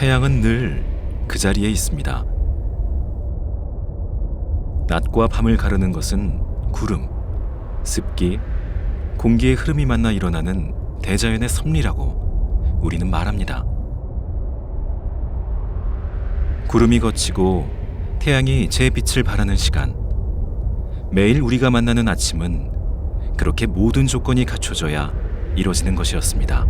태양은 늘 그 자리에 있습니다. 낮과 밤을 가르는 것은 구름, 습기, 공기의 흐름이 만나 일어나는 대자연의 섭리라고 우리는 말합니다. 구름이 걷히고 태양이 제 빛을 발하는 시간, 매일 우리가 만나는 아침은 그렇게 모든 조건이 갖춰져야 이루어지는 것이었습니다.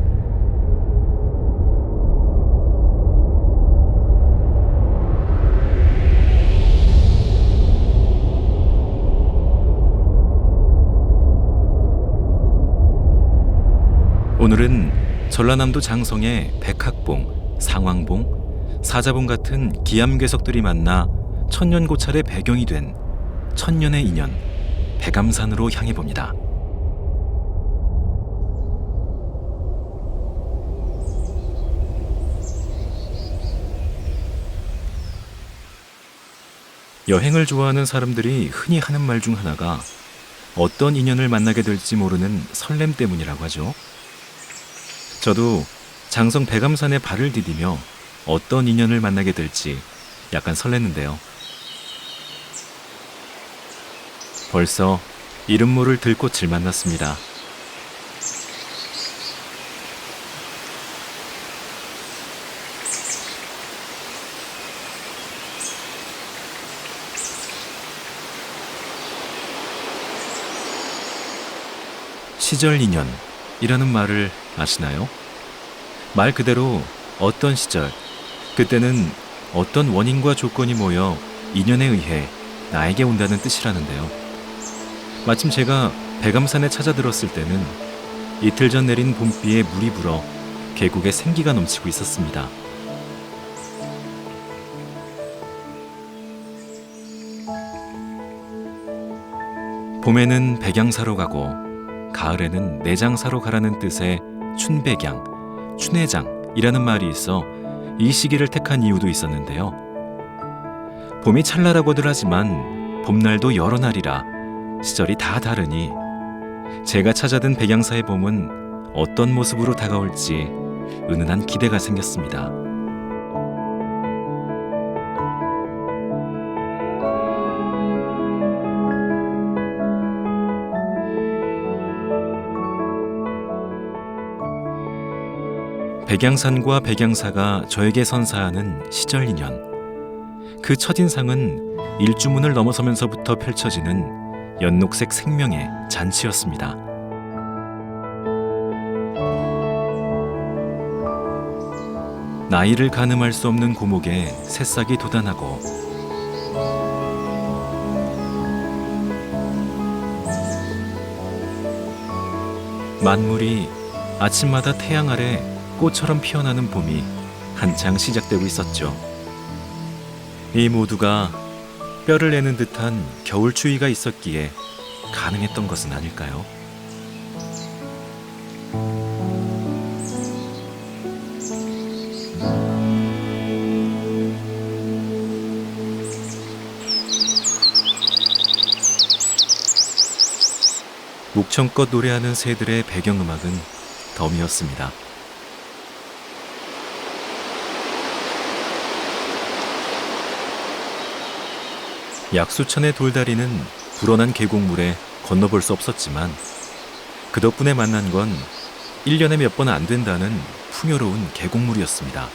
오늘은 전라남도 장성의 백학봉, 상왕봉, 사자봉 같은 기암괴석들이 만나 천년고찰의 배경이 된 천년의 인연, 백암산으로 향해 봅니다. 여행을 좋아하는 사람들이 흔히 하는 말 중 하나가 어떤 인연을 만나게 될지 모르는 설렘 때문이라고 하죠. 저도 장성 백암산에 발을 디디며 어떤 인연을 만나게 될지 약간 설렜는데요. 벌써 이름 모를 들꽃을 만났습니다. 시절 인연이라는 말을 아시나요? 말 그대로 어떤 시절, 그때는 어떤 원인과 조건이 모여 인연에 의해 나에게 온다는 뜻이라는데요. 마침 제가 백암산에 찾아들었을 때는 이틀 전 내린 봄비에 물이 불어 계곡에 생기가 넘치고 있었습니다. 봄에는 백양 사러 가고 가을에는 내장 사러 가라는 뜻의 춘백양, 춘회장이라는 말이 있어 이 시기를 택한 이유도 있었는데요. 봄이 찰나라고들 하지만 봄날도 여러 날이라 시절이 다 다르니 제가 찾아든 백양사의 봄은 어떤 모습으로 다가올지 은은한 기대가 생겼습니다. 백양산과 백양사가 저에게 선사하는 시절 인연. 그 첫인상은 일주문을 넘어서면서부터 펼쳐지는 연녹색 생명의 잔치였습니다. 나이를 가늠할 수 없는 고목에 새싹이 돋아나고 만물이 아침마다 태양 아래 꽃처럼 피어나는 봄이 한창 시작되고 있었죠. 이 모두가 뼈를 내는 듯한 겨울 추위가 있었기에 가능했던 것은 아닐까요? 목청껏 노래하는 새들의 배경음악은 덤이었습니다. 약수천의 돌다리는 불어난 계곡물에 건너볼 수 없었지만 그 덕분에 만난 건 1년에 몇 번 안 된다는 풍요로운 계곡물이었습니다.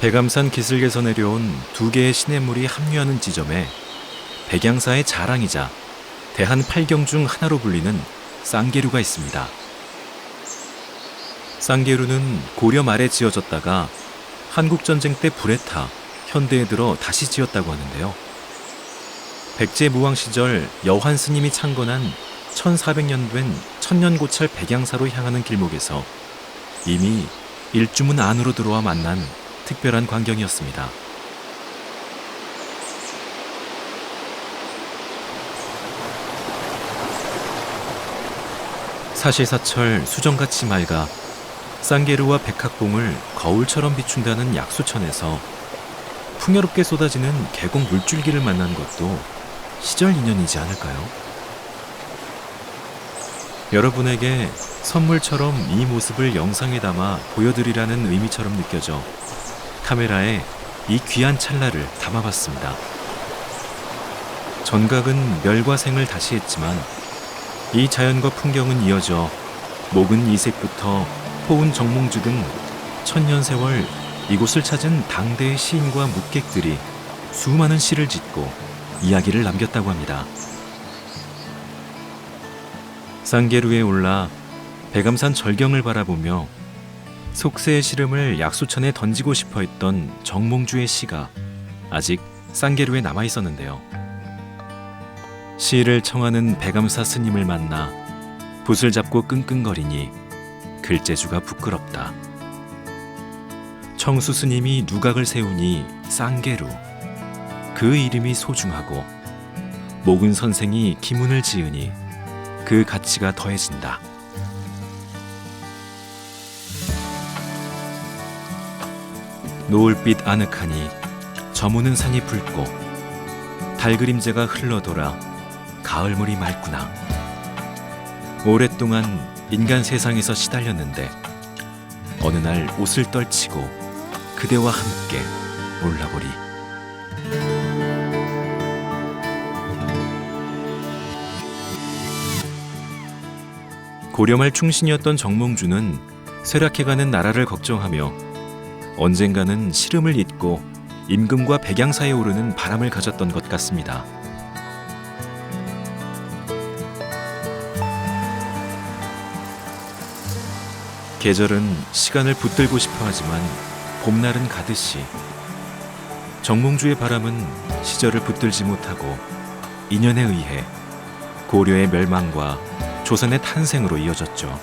백암산 기슭에서 내려온 두 개의 시냇물이 합류하는 지점에 백양사의 자랑이자 대한 8경 중 하나로 불리는 쌍계류가 있습니다. 쌍계류는 고려 말에 지어졌다가 한국전쟁 때 불에 타 현대에 들어 다시 지었다고 하는데요. 백제무왕 시절 여환 스님이 창건한 1400년 된 천년고찰 백양사로 향하는 길목에서 이미 일주문 안으로 들어와 만난 특별한 광경이었습니다. 사시사철 수정같이 맑아 쌍계류와 백학봉을 거울처럼 비춘다는 약수천에서 풍요롭게 쏟아지는 계곡 물줄기를 만난 것도 시절 인연이지 않을까요? 여러분에게 선물처럼 이 모습을 영상에 담아 보여드리라는 의미처럼 느껴져 카메라에 이 귀한 찰나를 담아봤습니다. 전각은 멸과 생을 다시 했지만 이 자연과 풍경은 이어져 목은 이색부터 포운 정몽주 등 천년세월 이곳을 찾은 당대의 시인과 묵객들이 수많은 시를 짓고 이야기를 남겼다고 합니다. 쌍계루에 올라 백암산 절경을 바라보며 속세의 시름을 약수천에 던지고 싶어 했던 정몽주의 시가 아직 쌍계루에 남아 있었는데요. 시를 청하는 백암사 스님을 만나 붓을 잡고 끙끙거리니 글재주가 부끄럽다. 청수 스님이 누각을 세우니 쌍계루, 그 이름이 소중하고 목은 선생이 기문을 지으니 그 가치가 더해진다. 노을빛 아늑하니 저무는 산이 붉고 달그림자가 흘러돌아 가을물이 맑구나. 오랫동안 인간 세상에서 시달렸는데 어느 날 옷을 떨치고 그대와 함께 올라보리. 고려말 충신이었던 정몽주는 쇠락해가는 나라를 걱정하며 언젠가는 시름을 잇고 임금과 백양사에 오르는 바람을 가졌던 것 같습니다. 계절은 시간을 붙들고 싶어 하지만 봄날은 가듯이 정몽주의 바람은 시절을 붙들지 못하고 인연에 의해 고려의 멸망과 조선의 탄생으로 이어졌죠.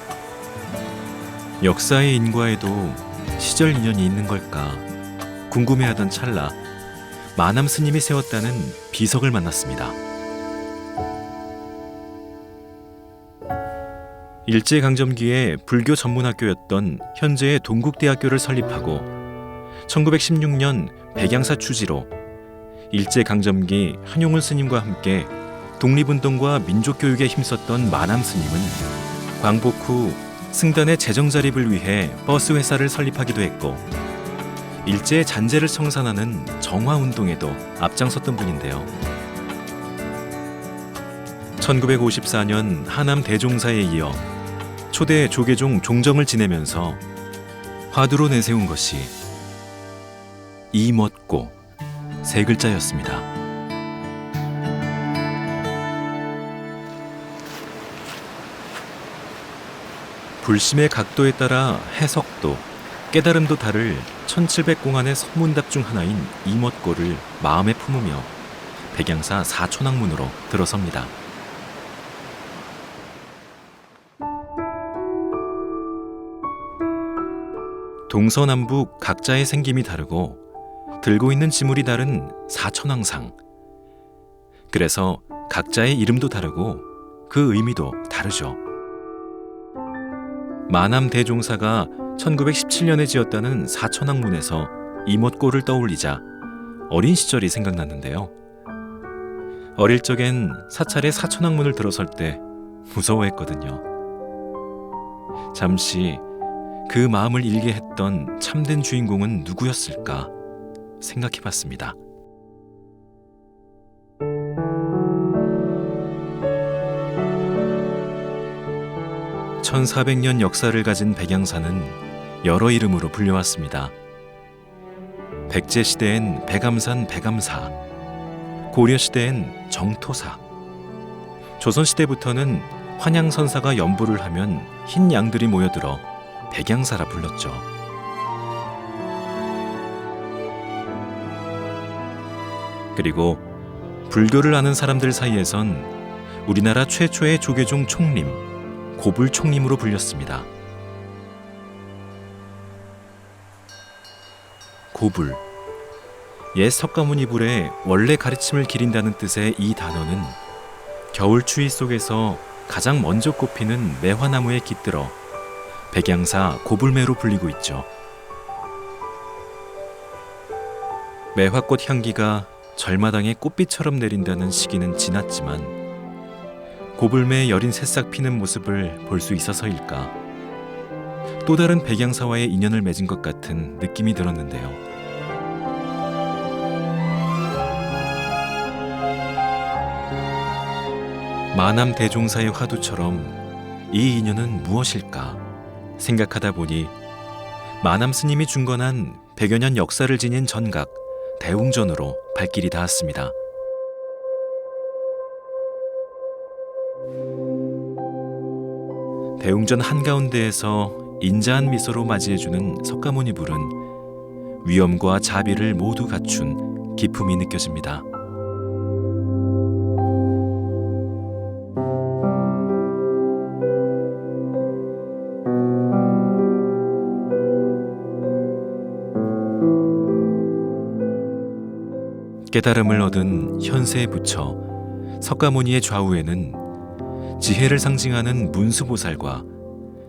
역사의 인과에도 시절 인연이 있는 걸까 궁금해하던 찰나 마남 스님이 세웠다는 비석을 만났습니다. 일제강점기에 불교 전문학교였던 현재의 동국대학교를 설립하고 1916년 백양사 추지로 일제강점기 한용운 스님과 함께 독립운동과 민족교육에 힘썼던 마남 스님은 광복 후 승단의 재정자립을 위해 버스 회사를 설립하기도 했고 일제의 잔재를 청산하는 정화운동에도 앞장섰던 분인데요. 1954년 하남 대종사에 이어 초대 조계종 종정을 지내면서 화두로 내세운 것이 이멋고 세 글자였습니다. 불심의 각도에 따라 해석도 깨달음도 다를 1700공안의 선문답 중 하나인 이멋고를 마음에 품으며 백양사 사촌학문으로 들어섭니다. 동서남북 각자의 생김이 다르고 들고 있는 지물이 다른 사천왕상. 그래서 각자의 이름도 다르고 그 의미도 다르죠. 마남 대종사가 1917년에 지었다는 사천왕문에서 이멋고를 떠올리자 어린 시절이 생각났는데요. 어릴 적엔 사찰에 사천왕문을 들어설 때 무서워했거든요. 잠시 그 마음을 읽게 했던 참된 주인공은 누구였을까 생각해봤습니다. (1400년) 역사를 가진 백양사는 여러 이름으로 불려왔습니다. 백제시대엔 백암산 백암사, 고려시대엔 정토사, 조선시대부터는 환양선사가 연보를 하면 흰 양들이 모여들어 백양사라 불렀죠. 그리고 불교를 아는 사람들 사이에선 우리나라 최초의 조계종 총림, 고불총림으로 불렸습니다. 고불, 옛 석가모니 불의 원래 가르침을 기린다는 뜻의 이 단어는 겨울 추위 속에서 가장 먼저 꽃피는 매화나무에 깃들어 백양사 고불매로 불리고 있죠. 매화꽃 향기가 절마당에 꽃비처럼 내린다는 시기는 지났지만 고불매의 여린 새싹 피는 모습을 볼 수 있어서일까 또 다른 백양사와의 인연을 맺은 것 같은 느낌이 들었는데요. 마남 대종사의 화두처럼 이 인연은 무엇일까 생각하다 보니 마남 스님이 중건한 100여 년 역사를 지닌 전각 대웅전으로 발길이 닿았습니다. 대웅전 한가운데에서 인자한 미소로 맞이해주는 석가모니 불은 위엄과 자비를 모두 갖춘 기품이 느껴집니다. 깨달음을 얻은 현세의 부처 석가모니의 좌우에는 지혜를 상징하는 문수보살과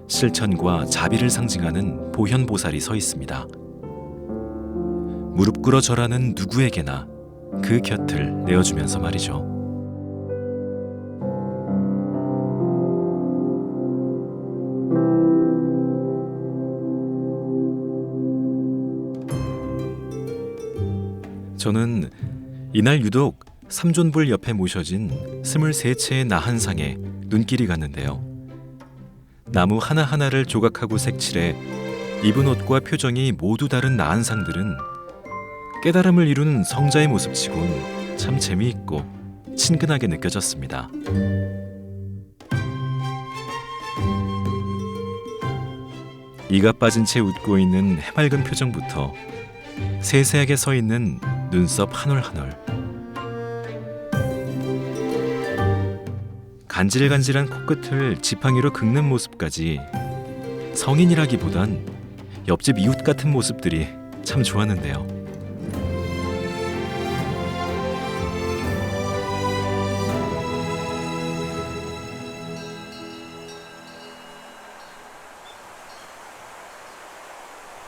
실천과 자비를 상징하는 보현보살이 서 있습니다. 무릎 꿇어 절하는 누구에게나 그 곁을 내어주면서 말이죠. 저는 이날 유독 삼존불 옆에 모셔진 23채의 나한상에 눈길이 갔는데요. 나무 하나하나를 조각하고 색칠해 입은 옷과 표정이 모두 다른 나한상들은 깨달음을 이룬 성자의 모습치곤 참 재미있고 친근하게 느껴졌습니다. 이가 빠진 채 웃고 있는 해맑은 표정부터 세세하게 서 있는 눈썹 한 올 한 올, 간질간질한 코끝을 지팡이로 긁는 모습까지 성인이라기보단 옆집 이웃 같은 모습들이 참 좋았는데요.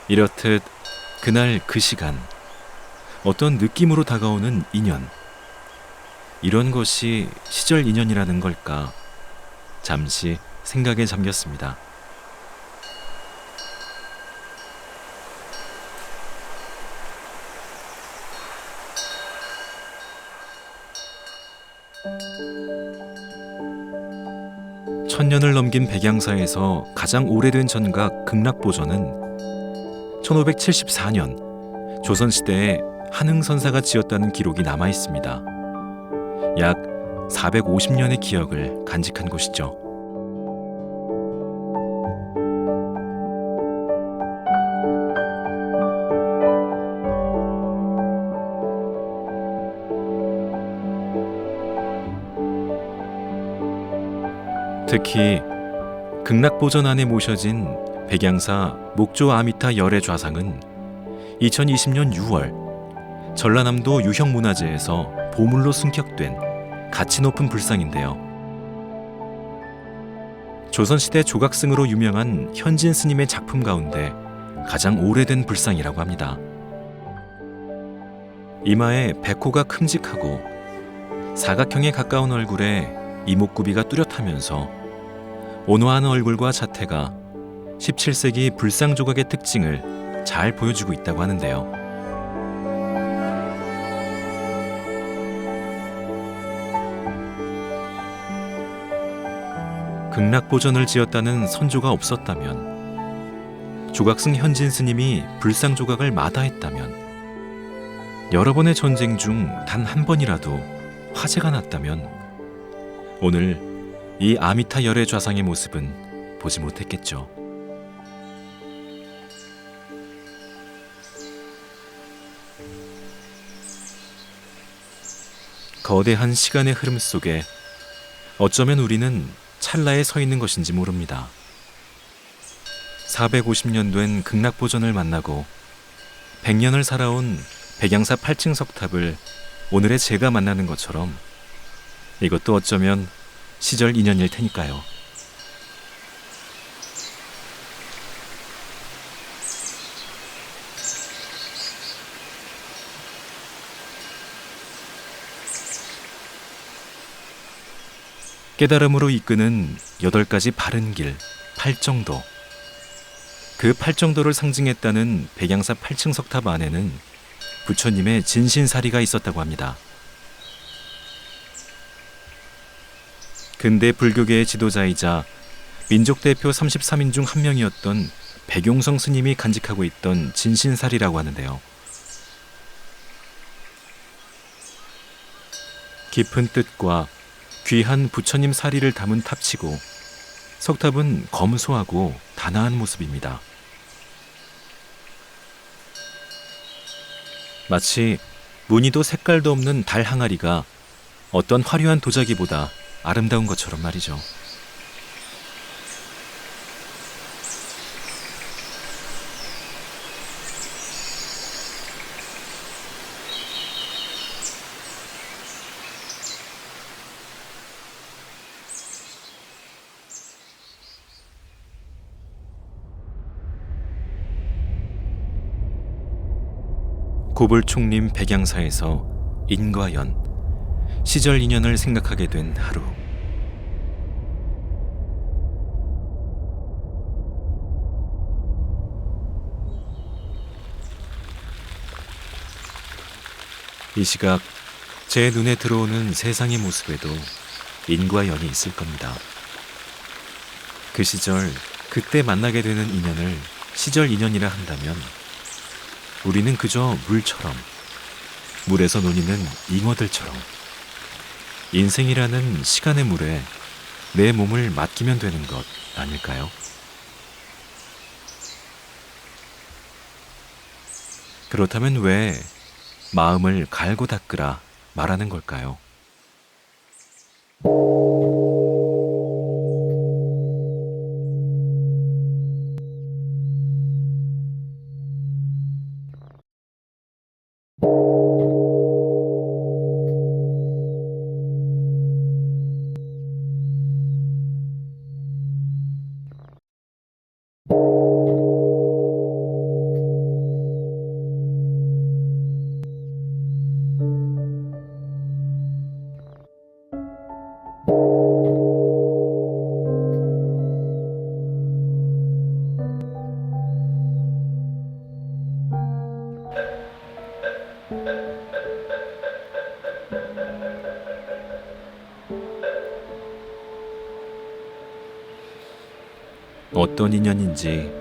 이렇듯 그날 그 시간 어떤 느낌으로 다가오는 인연, 이런 것이 시절 인연이라는 걸까 잠시 생각에 잠겼습니다. 천년을 넘긴 백양사에서 가장 오래된 전각 극락보전은 1574년 조선시대에 한흥선사가 지었다는 기록이 남아 있습니다. 약 450년의 기억을 간직한 곳이죠. 특히 극락보전 안에 모셔진 백양사 목조 아미타 열애 좌상은 2020년 6월 전라남도 유형문화재에서 보물로 승격된 가치 높은 불상인데요. 조선시대 조각승으로 유명한 현진 스님의 작품 가운데 가장 오래된 불상이라고 합니다. 이마에 백호가 큼직하고 사각형에 가까운 얼굴에 이목구비가 뚜렷하면서 온화한 얼굴과 자태가 17세기 불상 조각의 특징을 잘 보여주고 있다고 하는데요. 극락보전을 지었다는 선조가 없었다면, 조각승 현진 스님이 불상 조각을 마다했다면, 여러 번의 전쟁 중 단 한 번이라도 화재가 났다면 오늘 이 아미타 열애 좌상의 모습은 보지 못했겠죠. 거대한 시간의 흐름 속에 어쩌면 우리는 찰나에 서 있는 것인지 모릅니다. 450년 된 극락보전을 만나고 100년을 살아온 백양사 8층 석탑을 오늘의 제가 만나는 것처럼 이것도 어쩌면 시절 인연일 테니까요. 깨달음으로 이끄는 8가지 바른 길, 팔정도. 그 팔정도를 상징했다는 백양사 8층 석탑 안에는 부처님의 진신사리가 있었다고 합니다. 근대 불교계의 지도자이자 민족 대표 33인 중 한 명이었던 백용성 스님이 간직하고 있던 진신사리라고 하는데요. 깊은 뜻과 귀한 부처님 사리를 담은 탑치고 석탑은 검소하고 단아한 모습입니다. 마치 무늬도 색깔도 없는 달 항아리가 어떤 화려한 도자기보다 아름다운 것처럼 말이죠. 고불총림 백양사에서 인과연, 시절 인연을 생각하게 된 하루. 이 시각 제 눈에 들어오는 세상의 모습에도 인과연이 있을 겁니다. 그 시절 그때 만나게 되는 인연을 시절 인연이라 한다면 우리는 그저 물처럼, 물에서 논이는 잉어들처럼 인생이라는 시간의 물에 내 몸을 맡기면 되는 것 아닐까요? 그렇다면 왜 마음을 갈고 닦으라 말하는 걸까요? 어떤 인연인지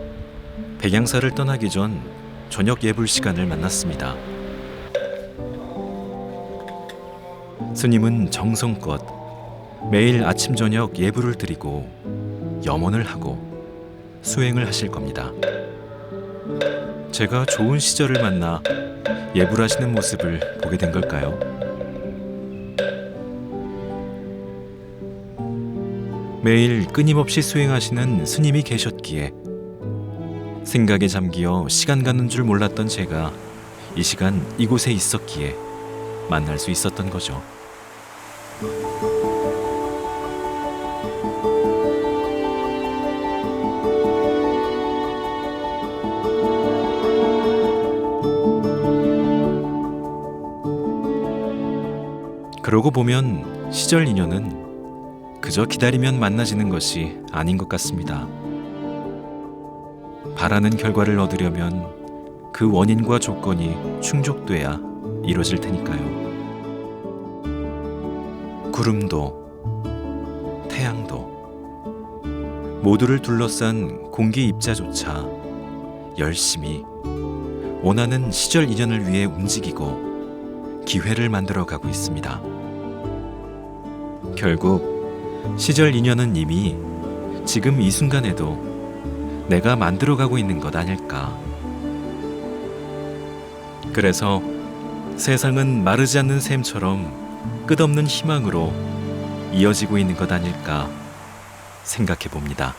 백양사를 떠나기 전 저녁 예불 시간을 만났습니다. 스님은 정성껏 매일 아침 저녁 예불을 드리고 염언을 하고 수행을 하실 겁니다. 제가 좋은 시절을 만나 예불하시는 모습을 보게 된 걸까요? 매일 끊임없이 수행하시는 스님이 계셨기에 생각에 잠기어 시간 가는 줄 몰랐던 제가 이 시간 이곳에 있었기에 만날 수 있었던 거죠. 그러고 보면 시절 인연은 그저 기다리면 만나지는 것이 아닌 것 같습니다. 바라는 결과를 얻으려면 그 원인과 조건이 충족돼야 이루어질 테니까요. 구름도, 태양도, 모두를 둘러싼 공기 입자조차 열심히 원하는 시절 인연을 위해 움직이고 기회를 만들어가고 있습니다. 결국 시절 인연은 이미 지금 이 순간에도 내가 만들어가고 있는 것 아닐까. 그래서 세상은 마르지 않는 샘처럼 끝없는 희망으로 이어지고 있는 것 아닐까 생각해 봅니다.